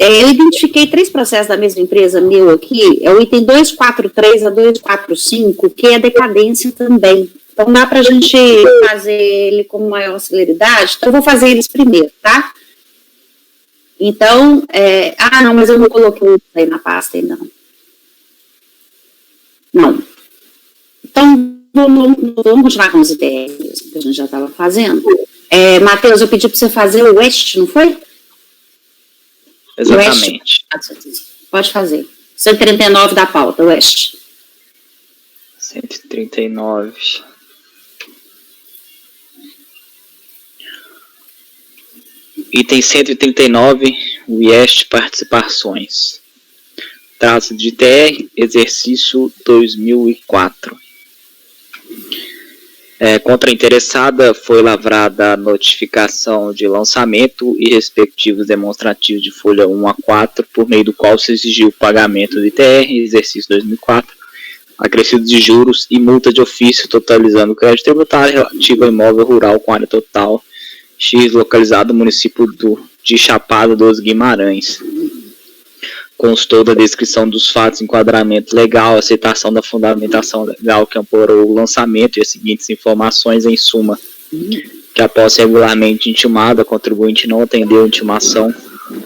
Eu identifiquei 3 processos da mesma empresa meu aqui, é o item 243 a 245, que é decadência também. Então, dá para a gente fazer ele com maior celeridade. Então, eu vou fazer eles primeiro, tá? Então, não, mas eu não coloquei isso aí na pasta ainda não. Não. Então, vamos continuar com os ideias que a gente já estava fazendo. Matheus, eu pedi para você fazer o West, não foi? Exatamente. West, pode fazer. 139 da pauta, West. 139. Item 139, West Participações. Trata de TR, exercício 2004. Contra a interessada foi lavrada a notificação de lançamento e respectivos demonstrativos de folha 1 a 4, por meio do qual se exigiu o pagamento do ITR, exercício 2004, acrescido de juros e multa de ofício, totalizando o crédito tributário relativo ao imóvel rural com área total X, localizado no município de Chapada dos Guimarães. Constou da descrição dos fatos, enquadramento legal, aceitação da fundamentação legal que amparou o lançamento e as seguintes informações em suma: que após ser regularmente intimado, a contribuinte não atendeu a intimação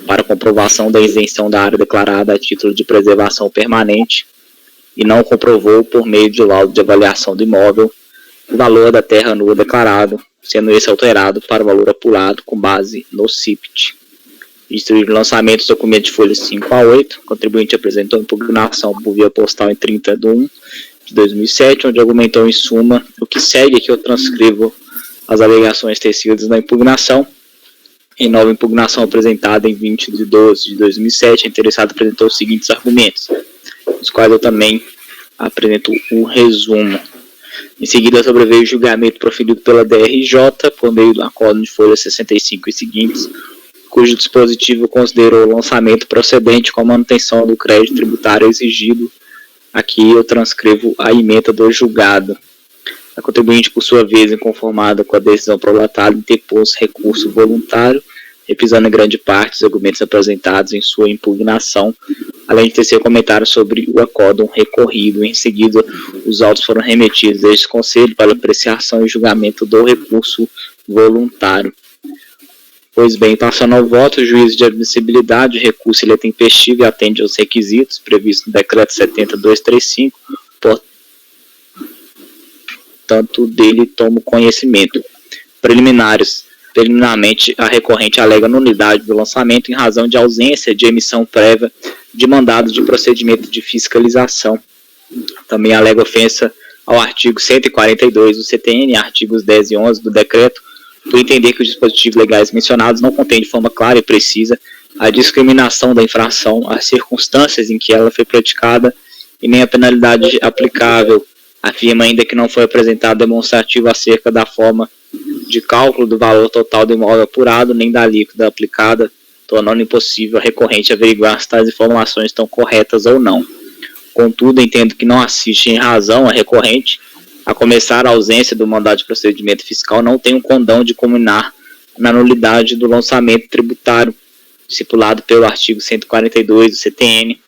para comprovação da isenção da área declarada a título de preservação permanente e não comprovou, por meio de laudo de avaliação do imóvel, o valor da terra nua declarado, sendo esse alterado para o valor apurado com base no CIPT. Instruir o lançamento dos documentos de folhas 5 a 8, o contribuinte apresentou impugnação por via postal em 30 de 1 de 2007, onde argumentou em suma o que segue, que eu transcrevo as alegações tecidas na impugnação. Em nova impugnação apresentada em 20 de 12 de 2007, a interessada apresentou os seguintes argumentos, os quais eu também apresento o resumo. Em seguida, sobreveio o julgamento proferido pela DRJ, por meio do acordo de folha 65 e seguintes, cujo dispositivo considerou o lançamento procedente com a manutenção do crédito tributário exigido. Aqui eu transcrevo a ementa do julgado. A contribuinte, por sua vez, inconformada com a decisão prolatada, interpôs recurso voluntário, repisando em grande parte os argumentos apresentados em sua impugnação, além de tecer comentário sobre o acórdão recorrido. Em seguida, os autos foram remetidos a este Conselho para apreciação e julgamento do recurso voluntário. Pois bem, passando ao voto, o juízo de admissibilidade, o recurso ele é tempestivo e atende aos requisitos previstos no decreto 70.235, portanto, dele tomo conhecimento. Preliminarmente, a recorrente alega nulidade do lançamento em razão de ausência de emissão prévia de mandado de procedimento de fiscalização. Também alega ofensa ao artigo 142 do CTN, artigos 10 e 11 do decreto, por entender que os dispositivos legais mencionados não contêm de forma clara e precisa a discriminação da infração, as circunstâncias em que ela foi praticada e nem a penalidade aplicável. Afirma ainda que não foi apresentado demonstrativo acerca da forma de cálculo do valor total do imóvel apurado, nem da alíquota aplicada, tornando impossível a recorrente averiguar se tais informações estão corretas ou não. Contudo, entendo que não assiste em razão a recorrente, a começar a ausência do mandado de procedimento fiscal, não tem um condão de culminar na nulidade do lançamento tributário, estipulado pelo artigo 142 do CTN,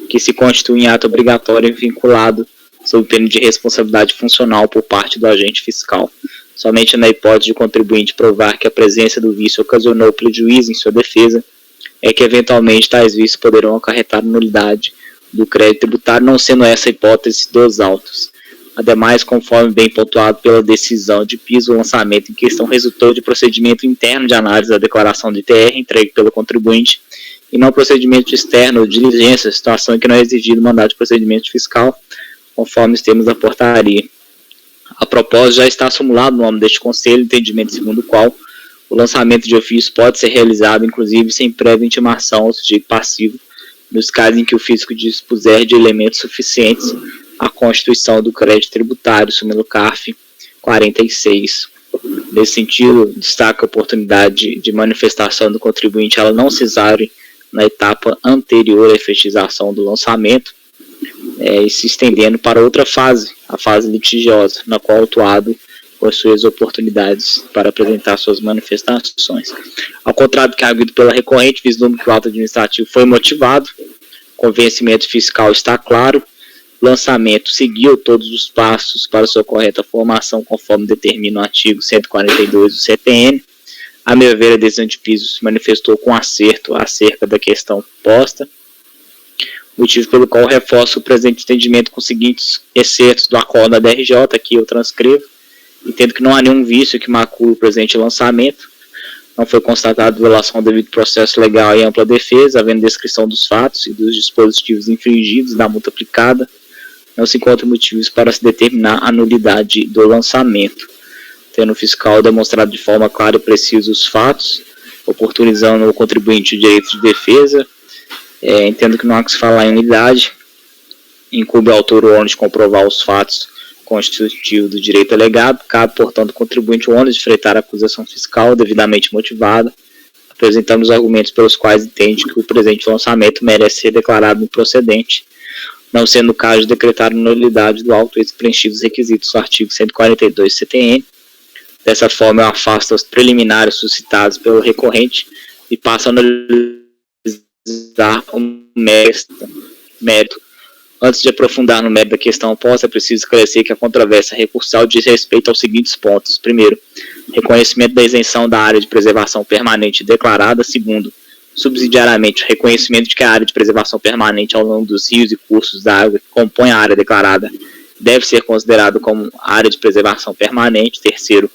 que se constitui em ato obrigatório e vinculado sob pena de responsabilidade funcional por parte do agente fiscal. Somente na hipótese de o contribuinte provar que a presença do vício ocasionou prejuízo em sua defesa, é que eventualmente tais vícios poderão acarretar nulidade do crédito tributário, não sendo essa a hipótese dos autos. Ademais, conforme bem pontuado pela decisão de piso, o lançamento em questão resultou de procedimento interno de análise da declaração de ITR entregue pelo contribuinte e não procedimento externo de diligência, situação em que não é exigido mandado de procedimento fiscal, conforme os termos da portaria. A propósito, já está simulado no nome deste Conselho, entendimento segundo o qual o lançamento de ofício pode ser realizado, inclusive, sem prévia intimação ao sujeito passivo, nos casos em que o físico dispuser de elementos suficientes à constituição do crédito tributário, súmula CARF 46. Nesse sentido, destaca a oportunidade de manifestação do contribuinte, ela não cesare na etapa anterior à efetização do lançamento, e se estendendo para outra fase, a fase litigiosa, na qual o autuado possui as oportunidades para apresentar suas manifestações. Ao contrário do que é arguido pela recorrente, vislumbra que o auto administrativo foi motivado, convencimento fiscal está claro, lançamento seguiu todos os passos para sua correta formação, conforme determina o artigo 142 do CTN. A meu ver, a decisão de piso se manifestou com acerto acerca da questão posta, motivo pelo qual reforço o presente entendimento com os seguintes excertos do acordo da DRJ, aqui eu transcrevo. Entendo que não há nenhum vício que macule o presente lançamento. Não foi constatada violação ao devido processo legal e ampla defesa, havendo descrição dos fatos e dos dispositivos infringidos da multa aplicada. Não se encontram motivos para se determinar a nulidade do lançamento. Tendo o fiscal demonstrado de forma clara e precisa os fatos, oportunizando ao contribuinte o direito de defesa, entendo que não há que se falar em nulidade, incumbe ao autor o ônus de comprovar os fatos constitutivo do direito alegado, cabe, portanto, ao contribuinte o ônus de freitar a acusação fiscal devidamente motivada, apresentando os argumentos pelos quais entende que o presente lançamento merece ser declarado improcedente, não sendo o caso de decretar a nulidade do auto preenchidos os requisitos do artigo 142 CTN. Dessa forma, eu afasto os preliminares suscitados pelo recorrente e passo a analisar o mérito. Antes de aprofundar no mérito da questão posta, é preciso esclarecer que a controvérsia recursal diz respeito aos seguintes pontos. Primeiro, reconhecimento da isenção da área de preservação permanente declarada. Segundo, subsidiariamente, o reconhecimento de que a área de preservação permanente ao longo dos rios e cursos da água que compõem a área declarada deve ser considerada como área de preservação permanente. Terceiro,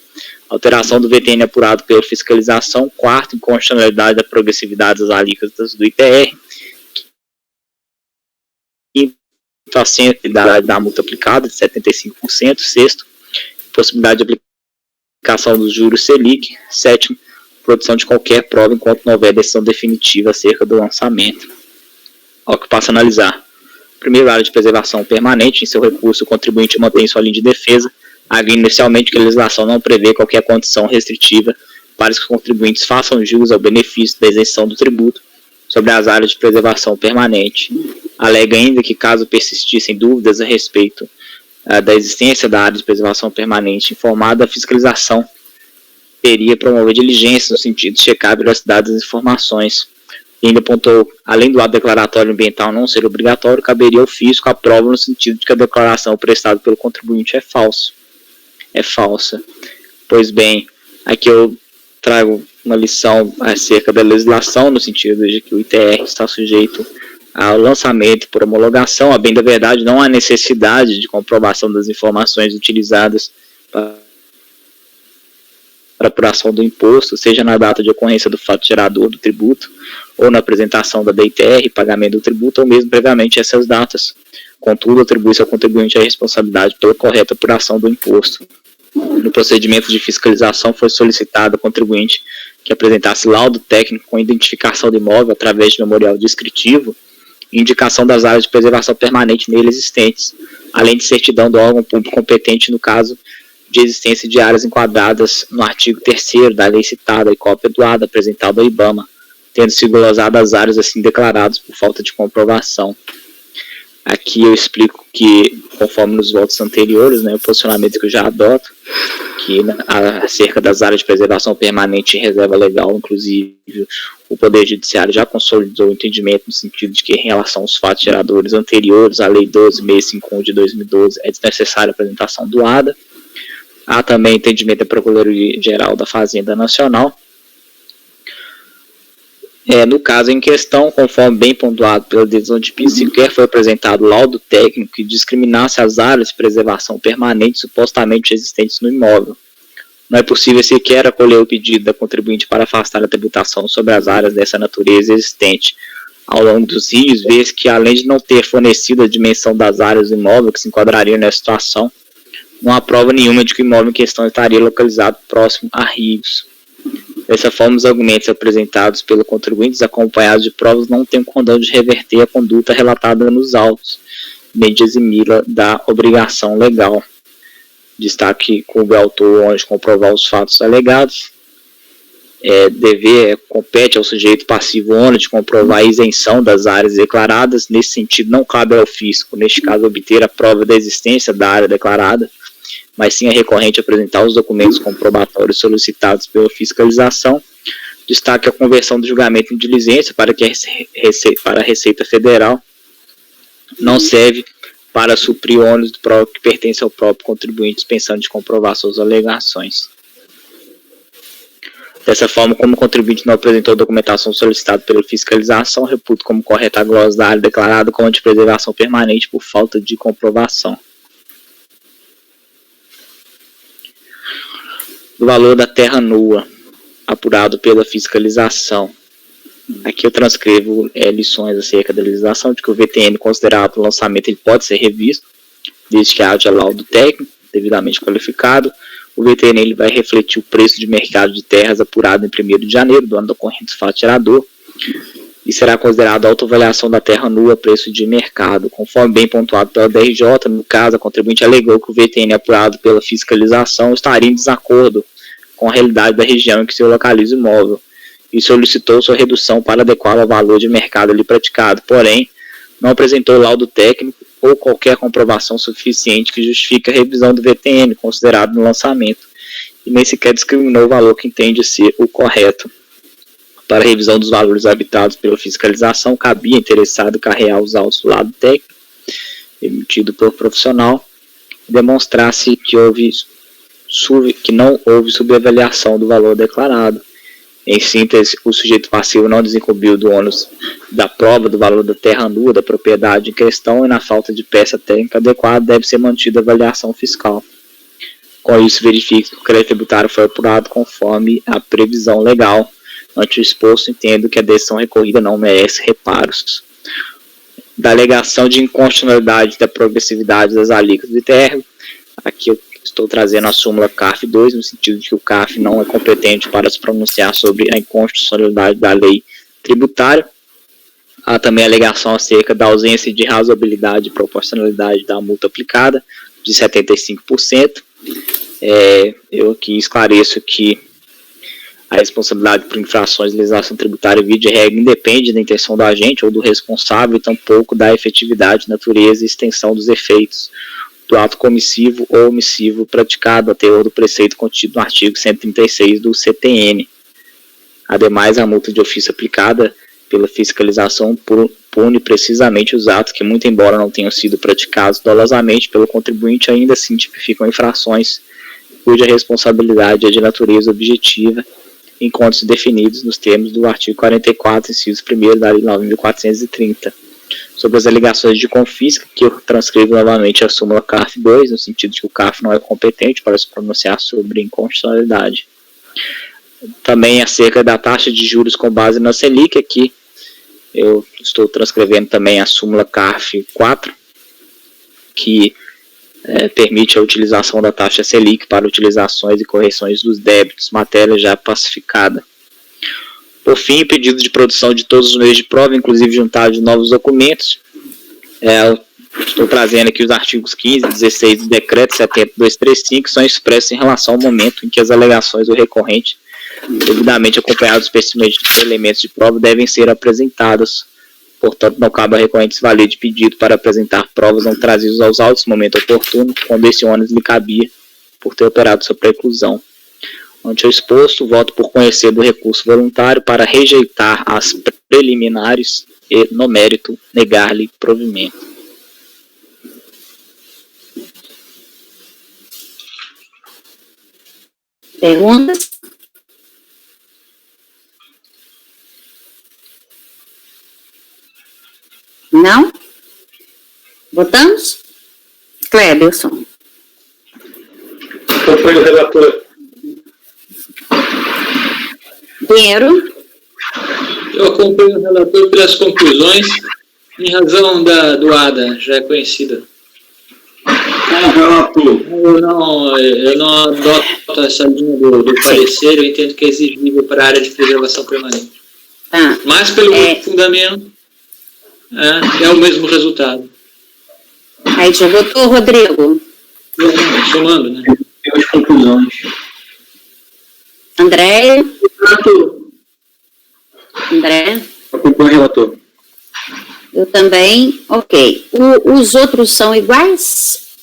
alteração do VTN apurado pela fiscalização. Quarto, inconstitucionalidade da progressividade das alíquotas do ITR. A sensibilidade da multa aplicada de 75%, sexto, possibilidade de aplicação dos juros Selic, sétimo, produção de qualquer prova enquanto não houver decisão definitiva acerca do lançamento. Ao que passa a analisar. Primeiro, área de preservação permanente, em seu recurso o contribuinte mantém sua linha de defesa, arguindo inicialmente que a legislação não prevê qualquer condição restritiva para que os contribuintes façam jus ao benefício da isenção do tributo sobre as áreas de preservação permanente. Alega ainda que, caso persistissem dúvidas a respeito da existência da área de preservação permanente informada, a fiscalização teria promover diligências no sentido de checar a veracidade das informações. E ainda apontou, além do ato declaratório ambiental não ser obrigatório, caberia ao fisco a prova no sentido de que a declaração prestada pelo contribuinte é falsa. Pois bem, aqui eu trago uma lição acerca da legislação, no sentido de que o ITR está sujeito ao lançamento por homologação. A bem da verdade, não há necessidade de comprovação das informações utilizadas para a apuração do imposto, seja na data de ocorrência do fato gerador do tributo, ou na apresentação da DITR, pagamento do tributo, ou mesmo previamente essas datas. Contudo, atribui-se ao contribuinte a responsabilidade pela correta apuração do imposto. No procedimento de fiscalização, foi solicitado ao contribuinte que apresentasse laudo técnico com identificação do imóvel através de memorial descritivo e indicação das áreas de preservação permanente nele existentes, além de certidão do órgão público competente no caso de existência de áreas enquadradas no artigo 3º da lei citada e cópia do ADA apresentado ao IBAMA, tendo sido glosado as áreas assim declaradas por falta de comprovação. Aqui eu explico que, conforme nos votos anteriores, o posicionamento que eu já adoto, que acerca das áreas de preservação permanente e reserva legal, inclusive, o Poder Judiciário já consolidou o entendimento no sentido de que, em relação aos fatos geradores anteriores à Lei 12.651 de 2012, é desnecessária a apresentação do ADA. Há também entendimento da Procuradoria-Geral da Fazenda Nacional. No caso em questão, conforme bem pontuado pela decisão de piso, sequer foi apresentado laudo técnico que discriminasse as áreas de preservação permanente supostamente existentes no imóvel. Não é possível sequer acolher o pedido da contribuinte para afastar a tributação sobre as áreas dessa natureza existente ao longo dos rios, vez que, além de não ter fornecido a dimensão das áreas do imóvel que se enquadrariam nessa situação, não há prova nenhuma de que o imóvel em questão estaria localizado próximo a rios. Dessa forma, os argumentos apresentados pelo contribuinte, acompanhados de provas, não têm condão de reverter a conduta relatada nos autos, nem de eximi-la da obrigação legal. Destaque que o autor onde comprovar os fatos alegados. Compete ao sujeito passivo ônus de comprovar a isenção das áreas declaradas. Nesse sentido, não cabe ao fisco, neste caso, obter a prova da existência da área declarada, mas sim a recorrente apresentar os documentos comprobatórios solicitados pela fiscalização. Destaque a conversão do julgamento em diligência para a Receita Federal não serve para suprir ônus do próprio que pertence ao próprio contribuinte, dispensando de comprovar suas alegações. Dessa forma, como o contribuinte não apresentou documentação solicitada pela fiscalização, reputo como correta a glosa da área declarada como de preservação permanente por falta de comprovação. Do valor da terra nua, apurado pela fiscalização. Aqui eu transcrevo lições acerca da legislação, de que o VTN considerado para o lançamento ele pode ser revisto, desde que haja laudo técnico, devidamente qualificado. O VTN ele vai refletir o preço de mercado de terras apurado em 1º de janeiro do ano do corrente fato gerador, e será considerada a autoavaliação da terra nua preço de mercado, conforme bem pontuado pela DRJ. No caso, a contribuinte alegou que o VTN apurado pela fiscalização estaria em desacordo com a realidade da região em que se localiza o imóvel, e solicitou sua redução para adequá-lo ao valor de mercado ali praticado, porém, não apresentou laudo técnico ou qualquer comprovação suficiente que justifique a revisão do VTN considerado no lançamento, e nem sequer discriminou o valor que entende ser o correto. Para a revisão dos valores habitados pela fiscalização, cabia interessado carrear os autos do lado técnico, emitido por profissional, e demonstrasse que não houve subavaliação do valor declarado. Em síntese, o sujeito passivo não desincumbiu do ônus da prova do valor da terra nua da propriedade em questão, e na falta de peça técnica adequada deve ser mantida a avaliação fiscal. Com isso, verifique que o crédito tributário foi apurado conforme a previsão legal. Ante o exposto, entendo que a decisão recorrida não merece reparos. Da alegação de inconstitucionalidade da progressividade das alíquotas do ITR, aqui eu estou trazendo a súmula CARF 2, no sentido de que o CARF não é competente para se pronunciar sobre a inconstitucionalidade da lei tributária. Há também a alegação acerca da ausência de razoabilidade e proporcionalidade da multa aplicada, de 75%. Eu aqui esclareço que a responsabilidade por infrações de legislação tributária via de regra independe da intenção do agente ou do responsável, e tampouco da efetividade, natureza e extensão dos efeitos do ato comissivo ou omissivo praticado a teor do preceito contido no artigo 136 do CTN. Ademais, a multa de ofício aplicada pela fiscalização pune precisamente os atos que, muito embora não tenham sido praticados dolosamente pelo contribuinte, ainda assim tipificam infrações cuja responsabilidade é de natureza objetiva, enquanto definidos nos termos do artigo 44, inciso 1º da Lei 9.430. Sobre as alegações de confisca, que eu transcrevo novamente a súmula CARF 2, no sentido de que o CARF não é competente para se pronunciar sobre inconstitucionalidade. Também acerca da taxa de juros com base na Selic, aqui eu estou transcrevendo também a súmula CARF 4, que permite a utilização da taxa Selic para utilizações e correções dos débitos, matéria já pacificada. Por fim, pedido de produção de todos os meios de prova, inclusive juntado de novos documentos. Estou trazendo aqui os artigos 15 e 16 do decreto 70235, que são expressos em relação ao momento em que as alegações do recorrente, devidamente acompanhados especificamente de elementos de prova, devem ser apresentadas. Portanto, não cabe ao recorrente se valer de pedido para apresentar provas não trazidas aos autos no momento oportuno, quando esse ônus lhe cabia, por ter operado sua preclusão. Ante o exposto, voto por conhecer do recurso voluntário para rejeitar as preliminares e, no mérito, negar-lhe provimento. Perguntas? Não? Votamos? Cleberson. Acompanho o relator. Pinheiro. Eu acompanho o relator pelas conclusões, em razão do ADA, já é conhecida. Eu não adoto essa linha do parecer, eu entendo que é exigível para a área de preservação permanente. Mas pelo fundamento, é o mesmo resultado. Aí já votou, Rodrigo? Somando, né? As conclusões. André? André? Acompanho o relator. Eu também. Ok. Os outros são iguais?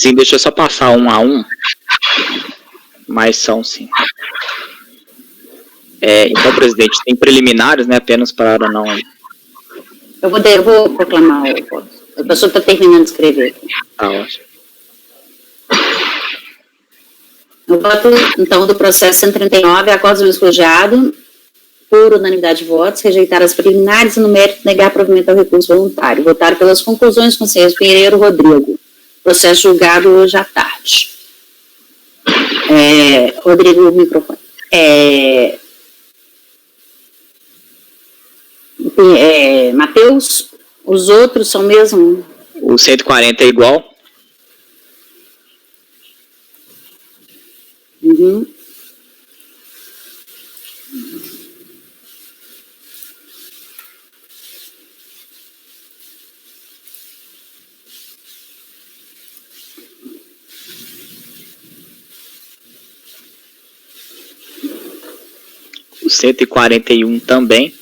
Sim, deixa eu só passar um a um. Mas são, sim. Então, presidente, tem preliminares, né? Apenas para não... Eu vou proclamar o voto. A pessoa está terminando de escrever. Tá ótimo. O voto, então, do processo 139, acordo do escojado, por unanimidade de votos, rejeitar as preliminares e, no mérito, negar provimento ao recurso voluntário. Votaram pelas conclusões, conselheiros Pinheiro Rodrigo. Processo julgado hoje à tarde. Rodrigo, o microfone. Matheus, os outros são mesmo? O 140 é igual. Uhum. O 141 também.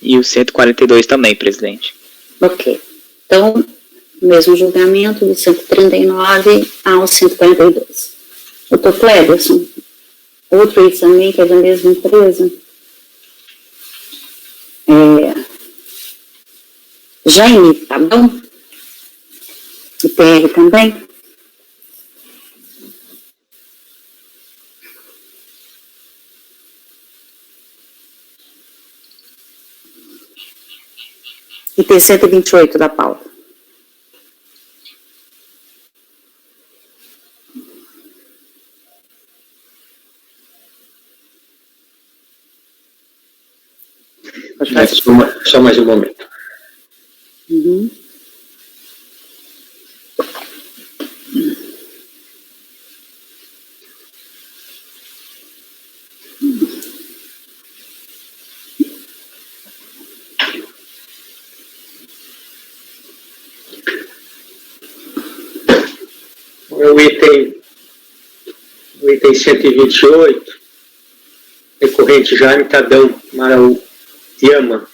E o 142 também, presidente. Ok. Então, mesmo julgamento do 139 ao 142. Doutor Cleberson, outro aí também que é da mesma empresa. Jaime, tá bom? O PR também? E tem 128 da pauta. Só mais um momento. Uhum. O item 128, recorrente Jaime Tadão Maruyama.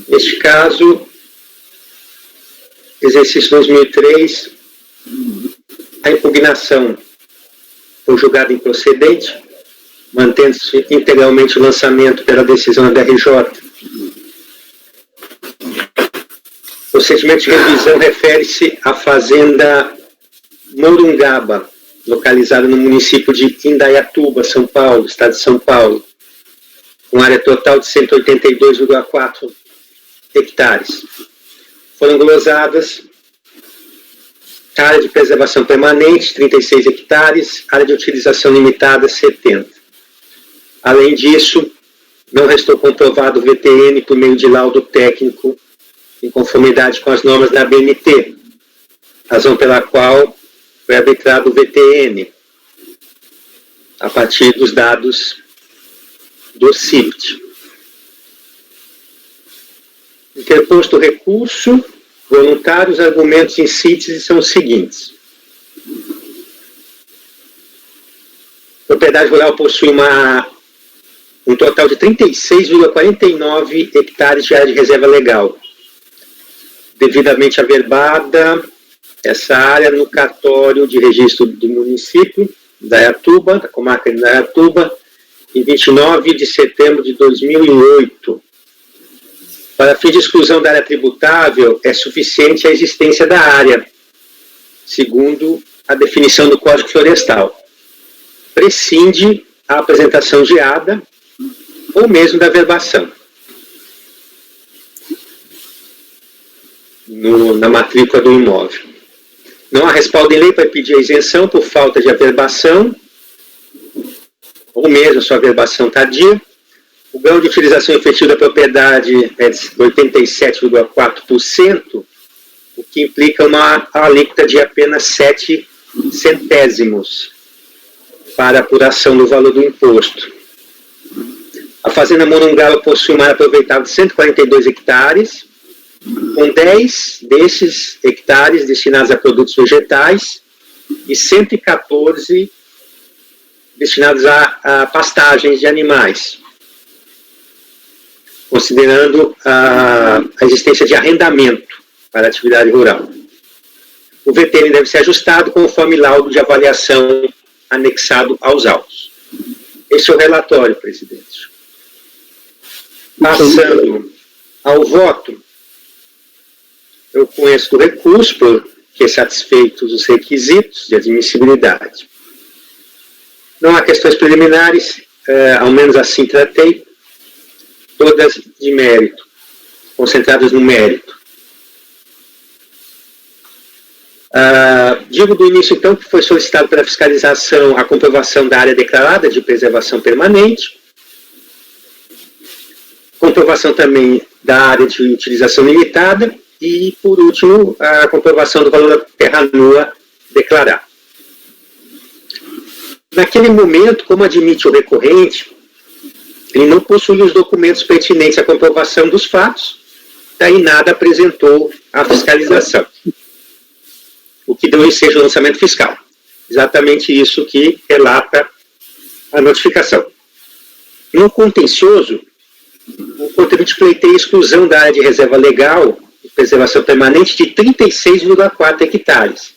Neste caso, exercício 2003, a impugnação foi julgada improcedente, mantendo-se integralmente o lançamento pela decisão da DRJ. O procedimento de revisão refere-se à fazenda Morungaba, localizada no município de Indaiatuba, São Paulo, estado de São Paulo, com área total de 182,4 hectares. Foram glosadas área de preservação permanente, 36 hectares, área de utilização limitada, 70. Além disso, não restou comprovado o VTN por meio de laudo técnico em conformidade com as normas da ABNT, razão pela qual foi arbitrado o VTN, a partir dos dados do CIPT. Interposto o recurso voluntário, os argumentos em síntese são os seguintes. A propriedade rural possui um total de 36,49 hectares de área de reserva legal, devidamente averbada essa área no cartório de registro do município da Indaiatuba, da comarca de Indaiatuba, em 29 de setembro de 2008. Para fim de exclusão da área tributável, é suficiente a existência da área, segundo a definição do Código Florestal. Prescinde a apresentação de ADA ou mesmo da averbação na matrícula do imóvel. Não há respaldo em lei para pedir a isenção por falta de averbação ou mesmo sua averbação tardia. O grau de utilização efetiva da propriedade é de 87,4%, o que implica uma alíquota de apenas 7 centésimos para apuração do valor do imposto. A Fazenda Morungaba possui uma área aproveitável de 142 hectares, com 10 desses hectares destinados a produtos vegetais e 114 destinados a pastagens de animais, considerando a existência de arrendamento para a atividade rural. O VTN deve ser ajustado conforme laudo de avaliação anexado aos autos. Esse é o relatório, presidente. Passando ao voto, eu conheço do recurso, porque satisfeitos os requisitos de admissibilidade. Não há questões preliminares, ao menos assim tratei, todas de mérito, concentradas no mérito. Digo do início, então, que foi solicitado pela fiscalização a comprovação da área declarada de preservação permanente, comprovação também da área de utilização limitada e, por último, a comprovação do valor da terra nua declarada. Naquele momento, como admite o recorrente, ele não possuía os documentos pertinentes à comprovação dos fatos, daí nada apresentou à fiscalização, o que deu ensejo ao lançamento fiscal. Exatamente isso que relata a notificação. No contencioso, o contribuinte pleiteia a exclusão da área de reserva legal de preservação permanente de 36,4 hectares,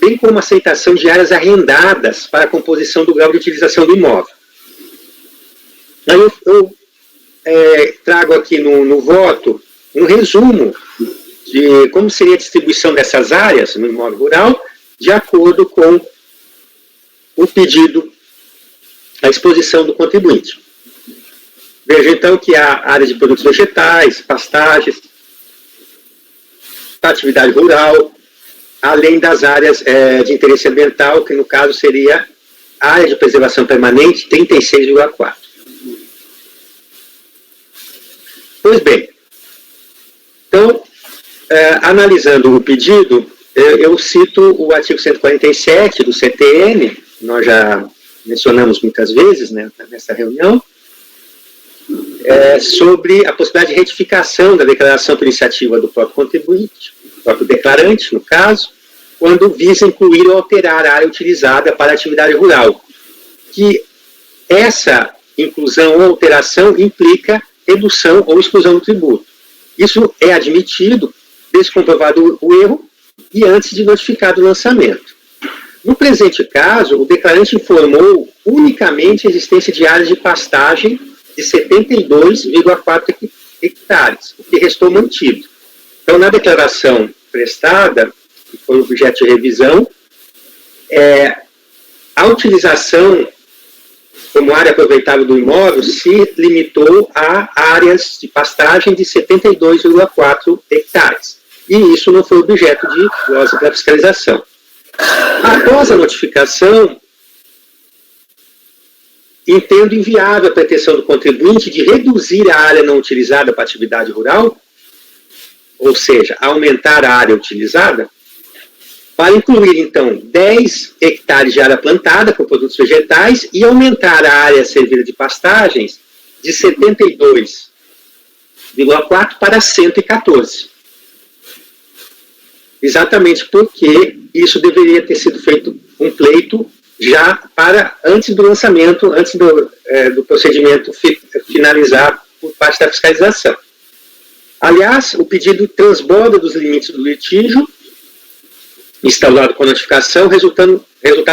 bem como a aceitação de áreas arrendadas para a composição do grau de utilização do imóvel. Aí eu trago aqui no voto um resumo de como seria a distribuição dessas áreas no imóvel rural, de acordo com o pedido, a exposição do contribuinte. Veja então que há áreas de produtos vegetais, pastagens, atividade rural, além das áreas de interesse ambiental, que no caso seria a área de preservação permanente, 36,4. Pois bem, então, analisando o pedido, eu cito o artigo 147 do CTN, nós já mencionamos muitas vezes, né, nessa reunião, sobre a possibilidade de retificação da declaração por iniciativa do próprio contribuinte, do próprio declarante, no caso, quando visa incluir ou alterar a área utilizada para a atividade rural, que essa inclusão ou alteração implica redução ou exclusão do tributo. Isso é admitido, desde comprovado o erro e antes de notificado o lançamento. No presente caso, o declarante informou unicamente a existência de áreas de pastagem de 72,4 hectares, o que restou mantido. Então, na declaração prestada, que foi objeto de revisão, a utilização como área aproveitável do imóvel se limitou a áreas de pastagem de 72,4 hectares. E isso não foi objeto de glosa para fiscalização. Após a notificação, entendo inviável a pretensão do contribuinte de reduzir a área não utilizada para atividade rural, ou seja, aumentar a área utilizada, para incluir, então, 10 hectares de área plantada com produtos vegetais e aumentar a área servida de pastagens de 72,4 para 114. Exatamente porque isso deveria ter sido feito um pleito já para antes do lançamento, antes do procedimento finalizar por parte da fiscalização. Aliás, o pedido transborda dos limites do litígio instaurado com a notificação, resultado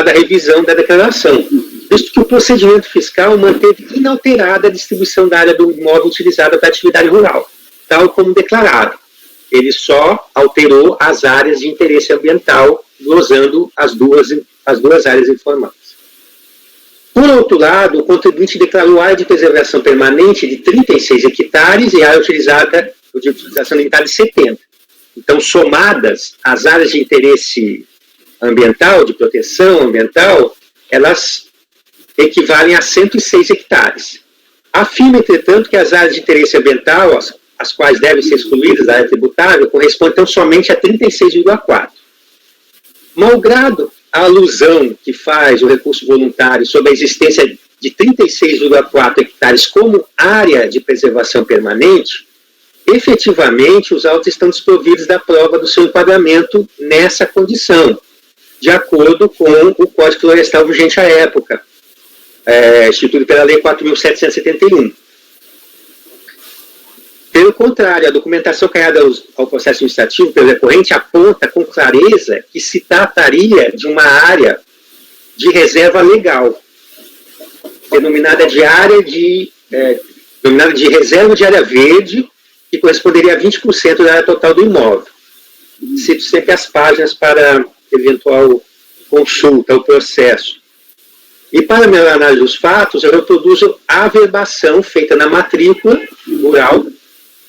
da revisão da declaração, visto que o procedimento fiscal manteve inalterada a distribuição da área do imóvel utilizada para atividade rural, tal como declarado. Ele só alterou as áreas de interesse ambiental, glosando as duas áreas informadas. Por outro lado, o contribuinte declarou área de preservação permanente de 36 hectares e área utilizada de utilização limitada de 70. Então, somadas as áreas de interesse ambiental, de proteção ambiental, elas equivalem a 106 hectares. Afirma, entretanto, que as áreas de interesse ambiental, as quais devem ser excluídas da área tributável, corresponde então somente a 36,4. Malgrado a alusão que faz o recurso voluntário sobre a existência de 36,4 hectares como área de preservação permanente, efetivamente os autos estão desprovidos da prova do seu enquadramento nessa condição, de acordo com o Código Florestal vigente à época, instituído pela Lei 4.771. Pelo contrário, a documentação carregada ao processo administrativo pelo recorrente aponta com clareza que se trataria de uma área de reserva legal, denominada de reserva de área verde, que corresponderia a 20% da área total do imóvel. Cito sempre as páginas para eventual consulta ao processo. E para a melhor análise dos fatos, eu reproduzo a averbação feita na matrícula rural,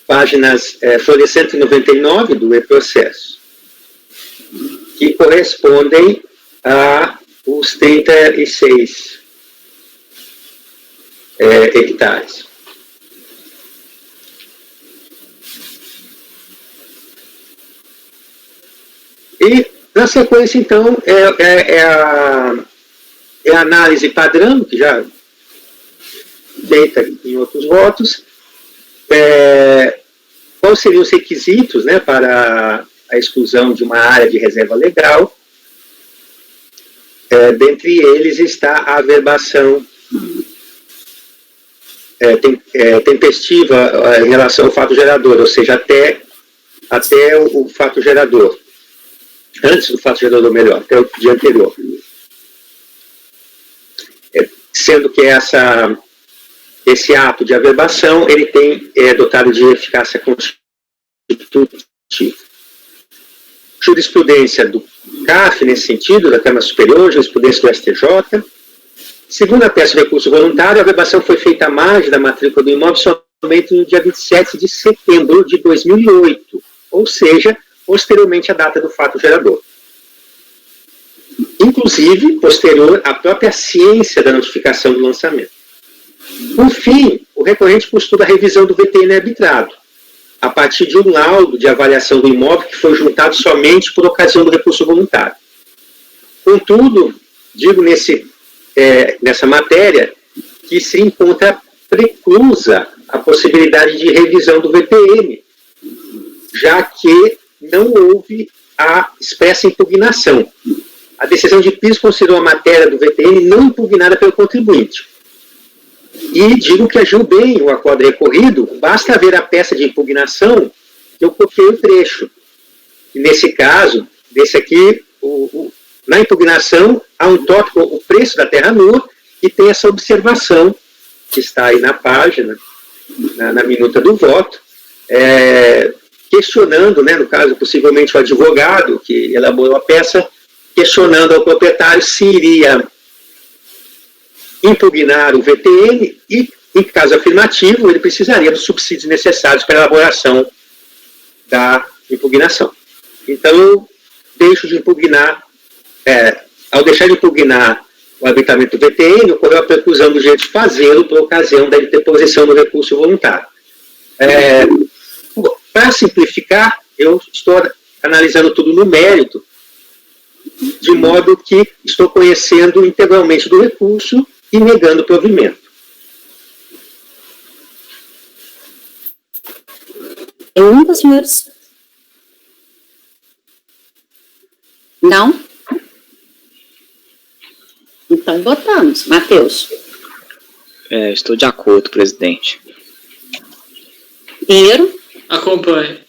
páginas folha 199 do e-processo, que correspondem a os 36 hectares. E, na sequência, então, a análise padrão, que já feita em outros votos, quais seriam os requisitos, né, para a exclusão de uma área de reserva legal. Dentre eles está a averbação tempestiva em relação ao fato gerador, ou seja, até o fato gerador. Antes do fato gerador, melhor, até o dia anterior. Sendo que esse ato de averbação, ele é dotado de eficácia constitutiva. Jurisprudência do CAF, nesse sentido, da Câmara Superior, jurisprudência do STJ. Segundo a peça de recurso voluntário, a averbação foi feita à margem da matrícula do imóvel somente no dia 27 de setembro de 2008, ou seja, posteriormente à data do fato gerador. Inclusive, posterior à própria ciência da notificação do lançamento. Por fim, o recorrente costura a revisão do VTN arbitrado, a partir de um laudo de avaliação do imóvel que foi juntado somente por ocasião do recurso voluntário. Contudo, digo nessa matéria que se encontra preclusa a possibilidade de revisão do VTN, já que não houve a expressa impugnação. A decisão de piso considerou a matéria do VTN não impugnada pelo contribuinte. E digo que agiu bem o acordo recorrido, basta ver a peça de impugnação que eu copiei o trecho. E nesse caso, desse aqui, na impugnação, há um tópico, o preço da terra nua, e tem essa observação, que está aí na página, na minuta do voto, questionando, né, no caso, possivelmente o advogado que elaborou a peça, questionando ao proprietário se iria impugnar o VTN e, em caso afirmativo, ele precisaria dos subsídios necessários para a elaboração da impugnação. Então, eu deixo de impugnar, ao deixar de impugnar o arbitramento do VTN, ocorreu a preclusão do direito de fazê-lo por ocasião da interposição do recurso voluntário. Para simplificar, eu estou analisando tudo no mérito, de modo que estou conhecendo integralmente do recurso e negando o provimento. Pergunta, senhores? Não? Então, votamos. Matheus. Estou de acordo, presidente. Pinheiro. Acompanhe.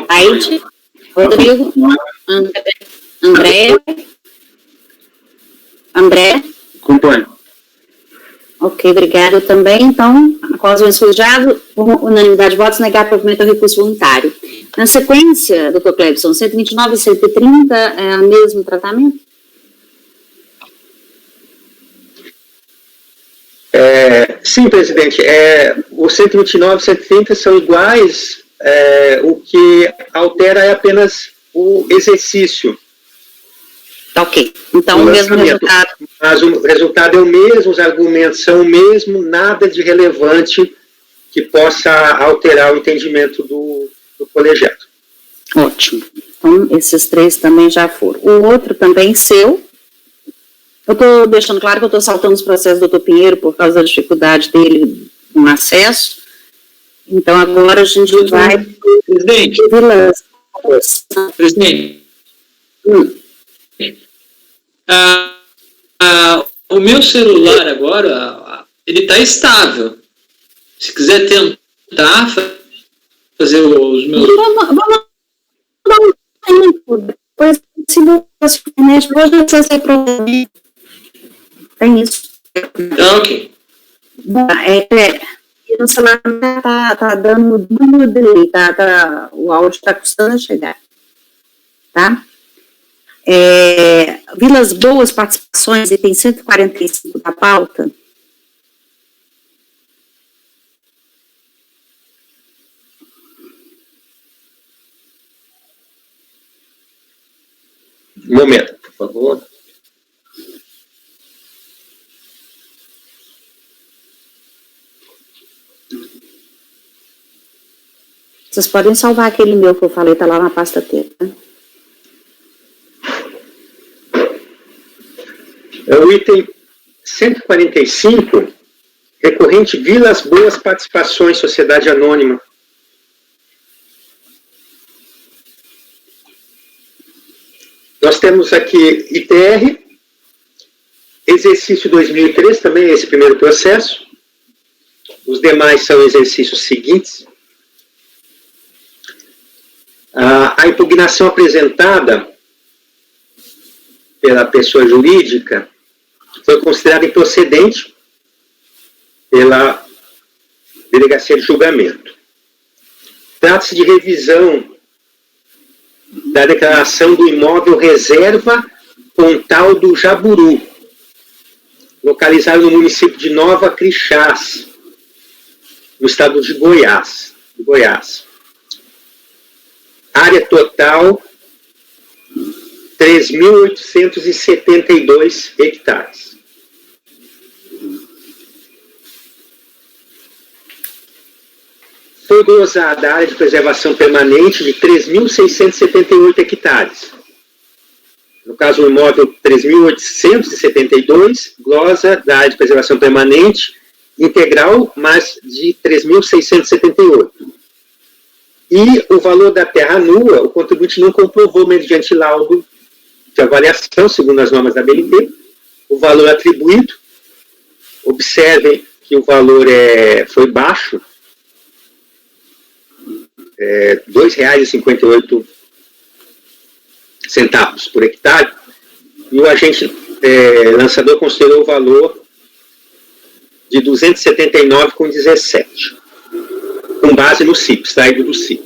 Aide. Rodrigo. André. Acompanho. Ok, obrigado também. Então, após o ensujado, por unanimidade de votos, negar provimento ao recurso voluntário. Na sequência, doutor Clebson, 129 e 130 é o mesmo tratamento? Sim, presidente. Os 129 e 130 são iguais, o que altera é apenas o exercício. Ok, então o mesmo resultado. Mas o resultado é o mesmo, os argumentos são o mesmo, nada de relevante que possa alterar o entendimento do colegiado. Ótimo. Então, esses 3 também já foram. O outro também seu. Eu estou deixando claro que eu estou saltando os processos do Dr. Pinheiro por causa da dificuldade dele no acesso. Então, agora a gente vai... Presidente. Presidente. O meu celular agora, ele está estável. Se quiser tentar fazer os meus... Vamos dar um tempo. Depois, se você internet, pode acessar problema. Tem isso. Ok. No celular tá dando delay, o áudio está custando a chegar. Tá? Vilas Boas, participações, item 145 da pauta. Um momento, por favor. Vocês podem salvar aquele meu que eu falei, tá lá na pasta T, né? O item 145, recorrente Vilas Boas Participações, Sociedade Anônima. Nós temos aqui ITR, exercício 2003, também esse primeiro processo. Os demais são exercícios seguintes. A impugnação apresentada pela pessoa jurídica foi considerada improcedente pela Delegacia de Julgamento. Trata-se de revisão da declaração do imóvel Reserva Pontal do Jaburu, localizado no município de Nova Crixás, no estado de Goiás. Área total, 3.872 hectares. Foi glosada a área de preservação permanente de 3.678 hectares. No caso, o imóvel 3.872, glosa da área de preservação permanente integral, mais de 3.678. E o valor da terra nua, o contribuinte não comprovou mediante laudo de avaliação, segundo as normas da BNT, o valor atribuído. Observem que o valor foi baixo, R$ 2,58 por hectare, e o agente lançador considerou o valor de R$ 279,17, com base no CIP, extraído do CIP.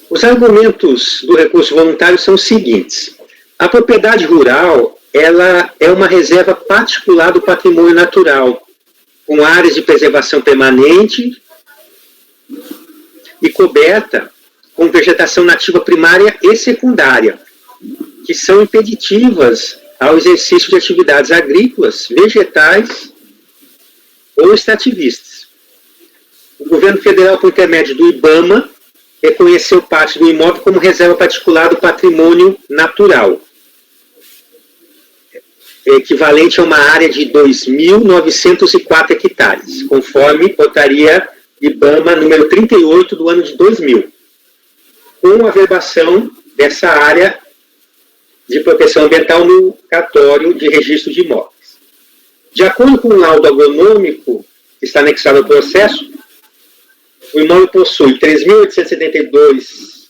Os argumentos do recurso voluntário são os seguintes. A propriedade rural, ela é uma reserva particular do patrimônio natural, com áreas de preservação permanente e coberta com vegetação nativa primária e secundária, que são impeditivas ao exercício de atividades agrícolas, vegetais ou extrativistas. O governo federal, por intermédio do IBAMA, reconheceu parte do imóvel como reserva particular do patrimônio natural, equivalente a uma área de 2.904 hectares, conforme portaria IBAMA número 38 do ano de 2000, com a averbação dessa área de proteção ambiental no cartório de registro de imóveis. De acordo com o laudo agronômico que está anexado ao processo, o imóvel possui 3.872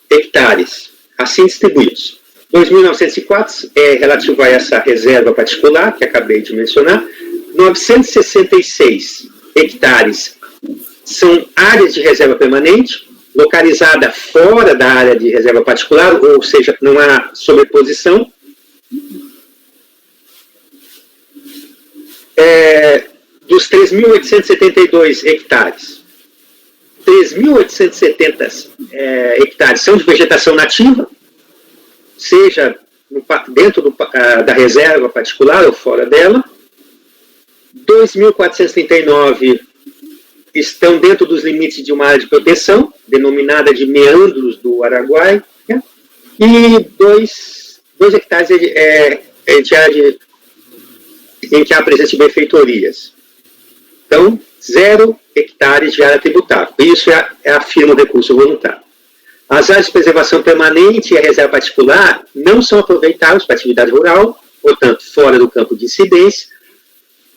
hectares, assim distribuídos. 2.904 é relativo a essa reserva particular, que acabei de mencionar. 966 hectares são áreas de reserva permanente, localizada fora da área de reserva particular, ou seja, não há sobreposição. Dos 3.872 hectares, 3.870 hectares são de vegetação nativa, seja dentro da reserva particular ou fora dela, 2.439 estão dentro dos limites de uma área de proteção, denominada de meandros do Araguaia, né? E 2 hectares de área em que há presença de benfeitorias. Então, 0 hectares de área tributável. Isso afirma o recurso voluntário. As áreas de preservação permanente e a reserva particular não são aproveitáveis para atividade rural, portanto, fora do campo de incidência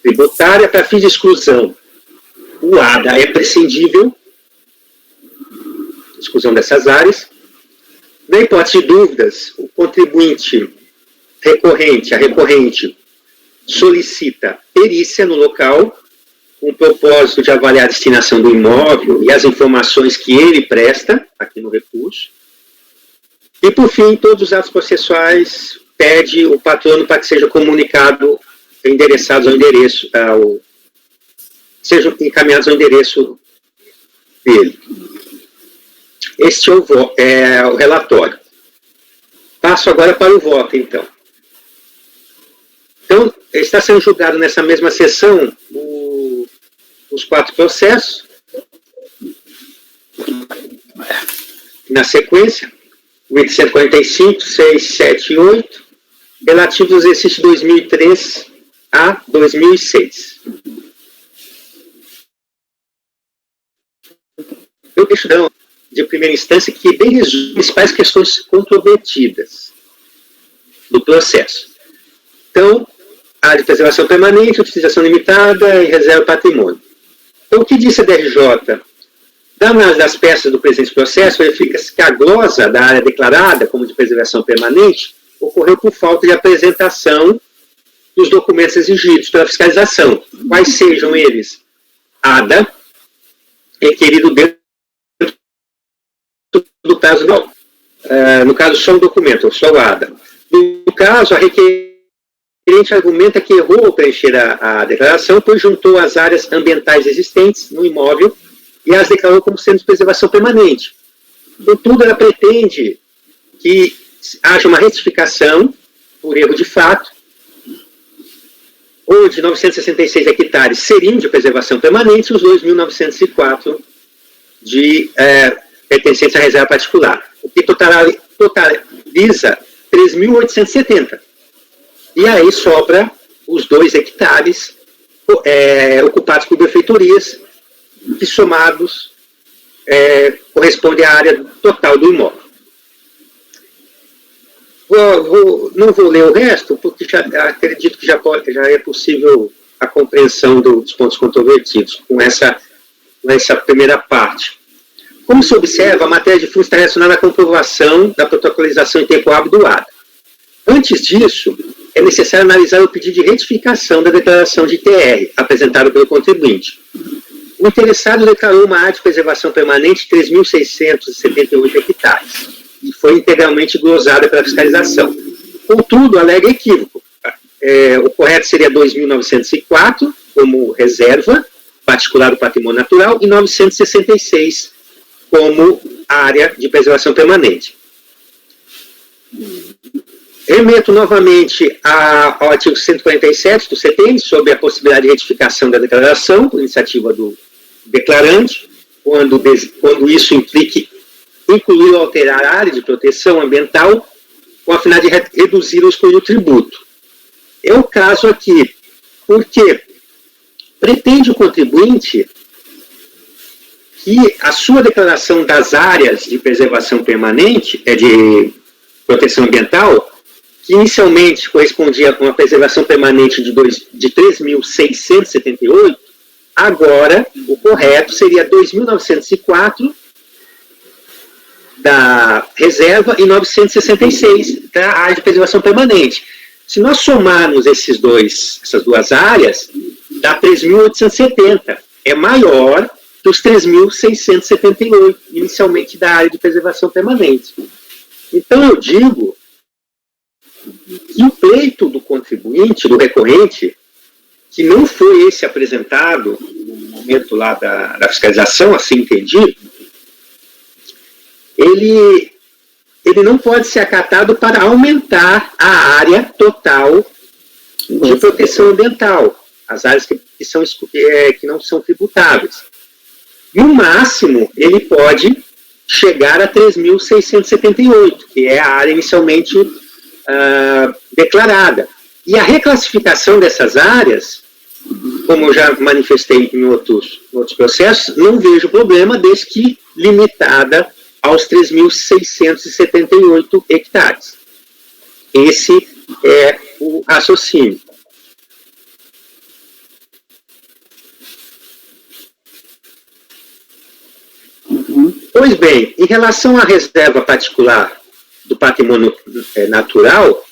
tributária. Para fins de exclusão, o ADA é prescindível, exclusão dessas áreas. Na hipótese de dúvidas, o contribuinte recorrente, a recorrente, solicita perícia no local, com o propósito de avaliar a destinação do imóvel e as informações que ele presta, aqui no recurso. E, por fim, todos os atos processuais pede o patrono para que seja comunicado, endereçados ao endereço, sejam encaminhados ao endereço dele. Este é o relatório. Passo agora para o voto, então. Então, está sendo julgado nessa mesma sessão os 4 processos. Na sequência, o item 145, 6, 7 e 8, relativos ao exercício 2003 a 2006. Eu deixo de primeira instância que bem resume as principais questões controvertidas do processo. Então, área de preservação permanente, utilização limitada e reserva patrimônio. Então, o que disse a DRJ? Da análise das peças do presente processo, verifica-se que a glosa da área declarada como de preservação permanente ocorreu por falta de apresentação dos documentos exigidos pela fiscalização, quais sejam eles ADA, requerido dentro do prazo não. No caso, só um documento, só o ADA. No caso, a requerente argumenta que errou ao preencher a declaração, pois juntou as áreas ambientais existentes no imóvel e as declarou como sendo de preservação permanente. Contudo, ela pretende que haja uma retificação por erro de fato, onde 966 hectares seriam de preservação permanente e os 2.904 de pertencentes à reserva particular, o que totaliza 3.870. E aí sobra os 2 hectares ocupados por benfeitorias, que somados corresponde à área total do imóvel. Não vou ler o resto, porque acredito que já é possível a compreensão dos pontos controvertidos com essa primeira parte. Como se observa, a matéria de fundo está relacionada à comprovação da protocolização em tempo hábil do ADA. Antes disso, é necessário analisar o pedido de retificação da declaração de ITR, apresentado pelo contribuinte. O interessado declarou uma área de preservação permanente de 3.678 hectares e foi integralmente glosada pela fiscalização. Contudo, alega equívoco. O correto seria 2.904 como reserva particular do patrimônio natural e 966 como área de preservação permanente. Remeto novamente ao artigo 147 do CTN sobre a possibilidade de retificação da declaração por iniciativa do declarante, quando isso implique incluir ou alterar a área de proteção ambiental com a finalidade de reduzir ou excluir o tributo. É o caso aqui, porque pretende o contribuinte que a sua declaração das áreas de preservação permanente, de proteção ambiental, que inicialmente correspondia a uma preservação permanente de 3.678, agora o correto seria 2.904 da reserva e 966 da área de preservação permanente. Se nós somarmos essas 2 áreas, dá 3.870. É maior dos 3.678, inicialmente da área de preservação permanente. Então, eu digo que o pleito do contribuinte, do recorrente, que não foi esse apresentado no momento lá da fiscalização, assim entendi, ele não pode ser acatado para aumentar a área total de proteção ambiental. as áreas que não são tributáveis. No máximo, ele pode chegar a 3.678, que é a área inicialmente declarada. E a reclassificação dessas áreas, como eu já manifestei em outros processos, não vejo problema, desde que limitada aos 3.678 hectares. Esse é o raciocínio. Pois bem, em relação à reserva particular do patrimônio natural,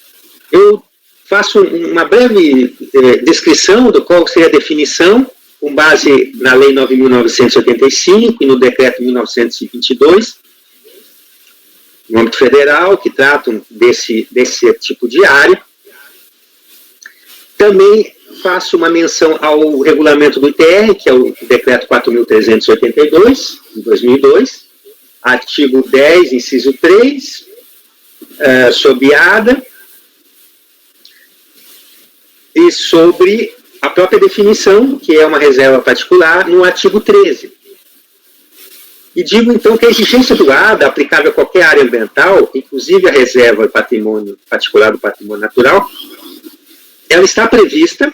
eu faço uma breve descrição do qual seria a definição, com base na Lei 9.985 e no Decreto 1922, no âmbito federal, que tratam desse tipo de área. Também faço uma menção ao regulamento do ITR, que é o Decreto 4.382, de 2002, artigo 10, inciso 3, sobre ADA, e sobre a própria definição, que é uma reserva particular, no artigo 13. E digo, então, que a exigência do ADA, aplicável a qualquer área ambiental, inclusive a reserva e patrimônio particular do patrimônio natural, ela está prevista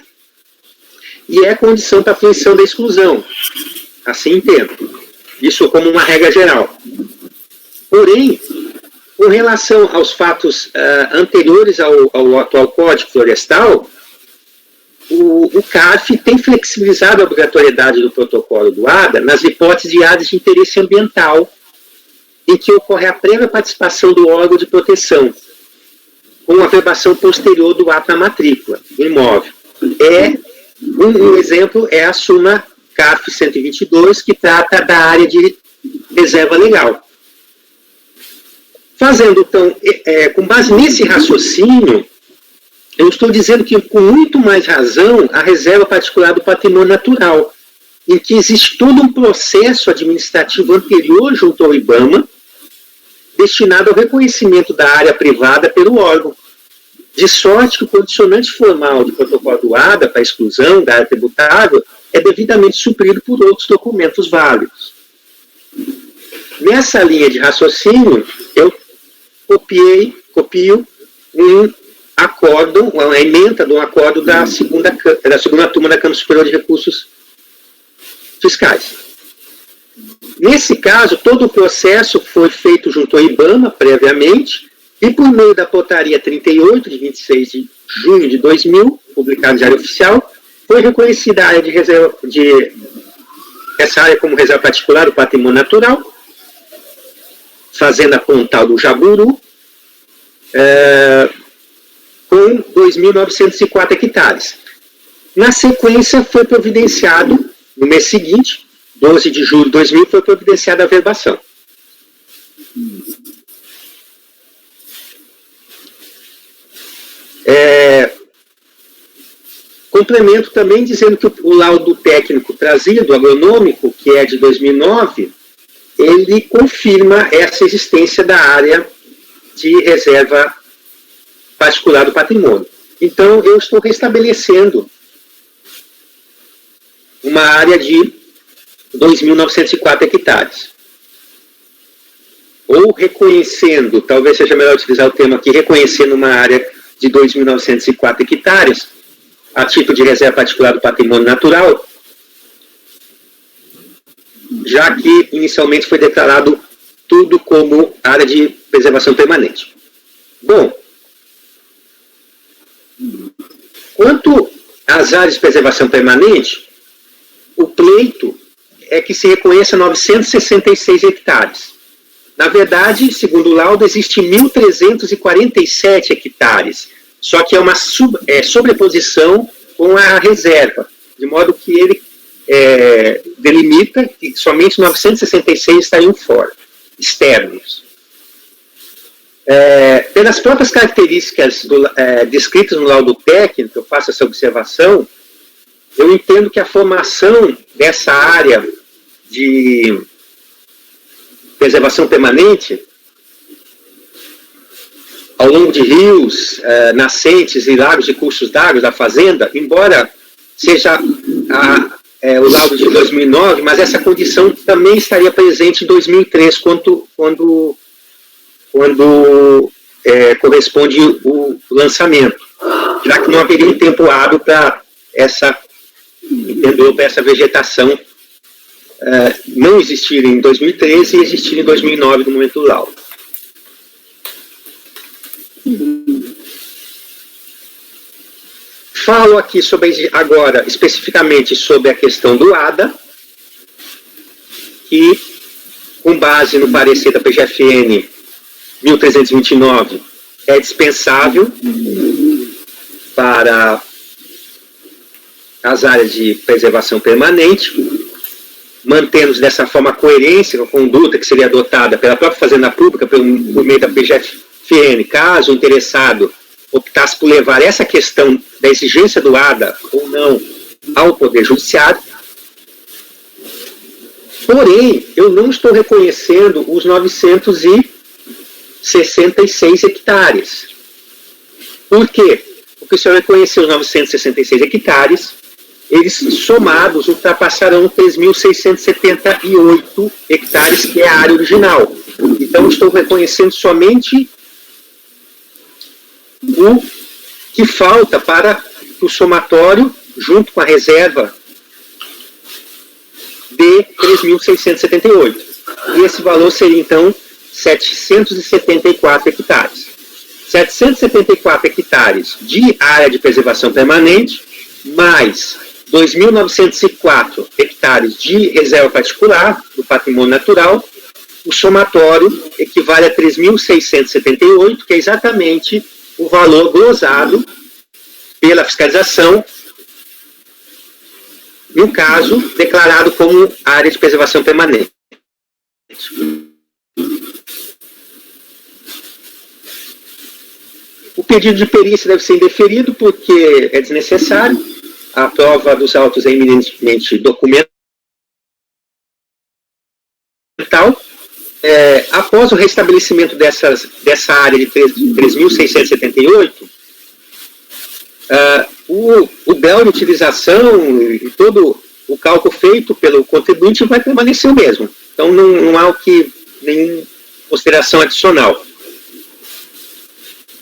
e é condição para a fruição da exclusão. Assim entendo. Isso como uma regra geral. Porém, com relação aos fatos anteriores ao atual Código Florestal, o CARF tem flexibilizado a obrigatoriedade do protocolo do ADA nas hipóteses de áreas de interesse ambiental, em que ocorre a prévia participação do órgão de proteção, com a verbação posterior do ato na matrícula do imóvel. Um exemplo é a súmula CARF 122, que trata da área de reserva legal. Fazendo, então, com base nesse raciocínio, eu estou dizendo que, com muito mais razão, a reserva particular do patrimônio natural, em que existe todo um processo administrativo anterior junto ao IBAMA, destinado ao reconhecimento da área privada pelo órgão, de sorte que o condicionante formal do protocolo do ADA para a exclusão da área tributável é devidamente suprido por outros documentos válidos. Nessa linha de raciocínio, eu copio um acórdão, uma ementa de um acórdão da segunda turma da Câmara Superior de Recursos Fiscais. Nesse caso, todo o processo foi feito junto ao IBAMA, previamente, e por meio da portaria 38, de 26 de junho de 2000, publicada no Diário Oficial, foi reconhecida a área de reserva, essa área como reserva particular do patrimônio natural, Fazenda Pontal do Jaburu, com 2.904 hectares. Na sequência, foi providenciado, no mês seguinte, 12 de julho de 2000, foi providenciada a verbação. Complemento também dizendo que o laudo técnico trazido, agronômico, que é de 2009, ele confirma essa existência da área de reserva particular do patrimônio. Então, eu estou restabelecendo uma área de 2.904 hectares. Ou reconhecendo, talvez seja melhor utilizar o termo aqui, reconhecendo uma área de 2.904 hectares, a título de reserva particular do patrimônio natural, já que inicialmente foi declarado tudo como área de preservação permanente. Bom, quanto às áreas de preservação permanente, o pleito é que se reconheça 966 hectares. Na verdade, segundo o laudo, existe 1.347 hectares, só que é uma sobreposição com a reserva, de modo que ele delimita que somente 966 estariam fora, externos. Pelas próprias características descritas no laudo técnico, eu faço essa observação, eu entendo que a formação dessa área de preservação permanente, ao longo de rios, nascentes e lagos de cursos d'água da fazenda, embora seja o laudo de 2009, mas essa condição também estaria presente em 2003, quando corresponde o lançamento, já que não haveria um tempo hábil para essa vegetação não existir em 2013 e existir em 2009 no momento do laudo. Falo aqui agora especificamente sobre a questão do ADA, que, com base no parecer da PGFN 1329, é dispensável para as áreas de preservação permanente, mantendo dessa forma a coerência com a conduta que seria adotada pela própria Fazenda Pública por meio da PGFN, caso o interessado optasse por levar essa questão da exigência do ADA ou não ao Poder Judiciário. Porém, eu não estou reconhecendo os 966 hectares. Por quê? Porque se eu reconhecer os 966 hectares, eles somados ultrapassarão 3.678 hectares, que é a área original. Então, estou reconhecendo somente o que falta para o somatório, junto com a reserva, de 3.678. E esse valor seria, então, 774 hectares. 774 hectares de área de preservação permanente, mais 2.904 hectares de reserva particular do patrimônio natural, o somatório equivale a 3.678, que é exatamente o valor glosado pela fiscalização, no caso, declarado como área de preservação permanente. O pedido de perícia deve ser indeferido porque é desnecessário. A prova dos autos é eminentemente documental. Após o restabelecimento dessa área de 3.678, o grau de utilização e todo o cálculo feito pelo contribuinte vai permanecer o mesmo. Então, não há nenhuma consideração adicional.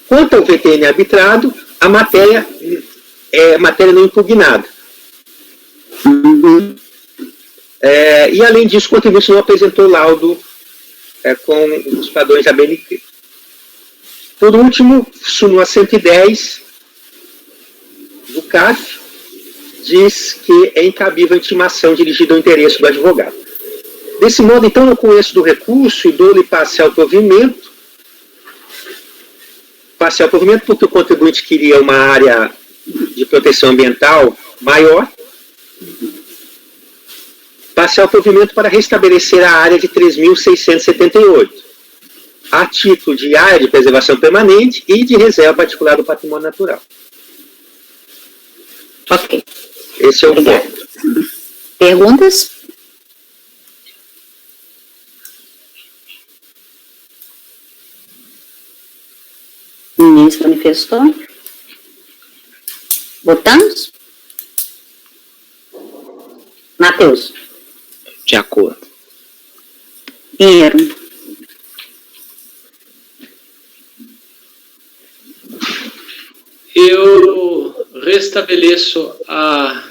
Quanto ao VTN arbitrado, a matéria é matéria não impugnada. E, além disso, o contribuinte não apresentou laudo com os padrões da BNT. Por último, súmula 110 do CAF diz que é incabível a intimação dirigida ao interesse do advogado. Desse modo, então, eu conheço do recurso e dou-lhe parcial provimento. Parcial provimento porque o contribuinte queria uma área de proteção ambiental maior. Parcial provimento para restabelecer a área de 3.678, a título de área de preservação permanente e de reserva particular do patrimônio natural. Ok. Esse é o ponto. Perguntas? Ninguém se manifestou? Votamos? Matheus. De acordo. Pinheiro. Eu restabeleço a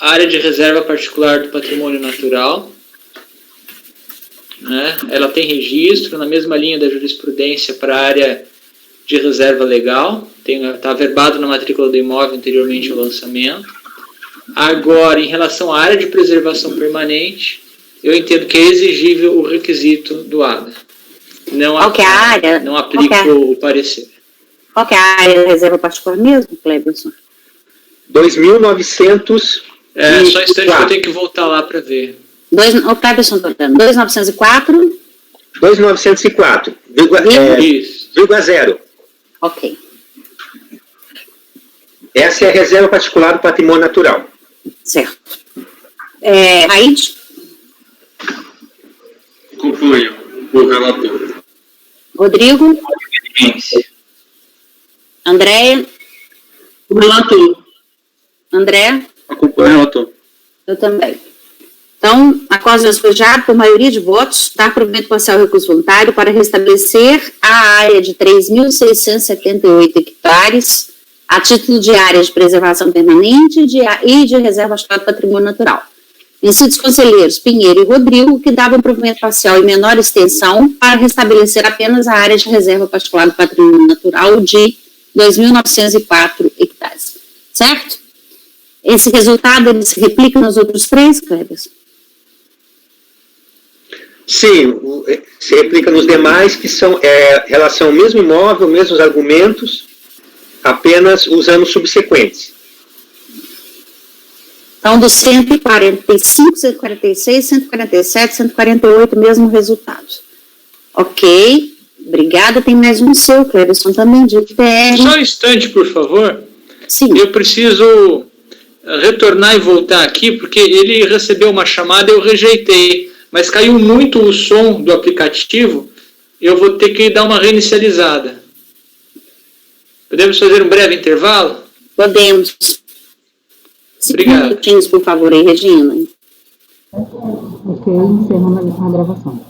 área de reserva particular do patrimônio natural. Né? Ela tem registro na mesma linha da jurisprudência para a área de reserva legal. Está averbado na matrícula do imóvel anteriormente ao lançamento. Agora, em relação à área de preservação permanente, eu entendo que é exigível o requisito do ADA. Não aplico o parecer. Qual que é a área de reserva particular mesmo, Cleberson? 2.900. Só um instante que eu tenho que voltar lá para ver. O Cleberson está dando 2.904? 2.904, vírgula 0. Ok. Essa é a reserva particular do patrimônio natural. Certo. Raíde? Acompanho o relator. Rodrigo? Andréia? O relator. André? Acompanho o relator. Eu também. Então, a COSA despejada por maioria de votos, dá provimento parcial ao recurso voluntário para restabelecer a área de 3.678 hectares a título de área de preservação permanente e de reserva de patrimônio natural. Vencidos conselheiros Pinheiro e Rodrigo, que davam provimento parcial em menor extensão para restabelecer apenas a área de reserva particular do patrimônio natural de 2.904 hectares. Certo? Esse resultado, ele se replica nos outros três, Kleber? Sim, se replica nos demais, que são relação ao mesmo imóvel, mesmos argumentos, apenas usando subsequentes. Então, dos 145, 146, 147, 148, mesmo resultado. Ok, obrigada. Tem mais um seu, Cleberson, também de ITR. Só um instante, por favor. Sim. Eu preciso retornar e voltar aqui, porque ele recebeu uma chamada e eu rejeitei, mas caiu muito o som do aplicativo, eu vou ter que dar uma reinicializada. Podemos fazer um breve intervalo? Podemos. Obrigado. 5 minutinhos, por favor, aí, Regina. Ok, encerrando a gravação.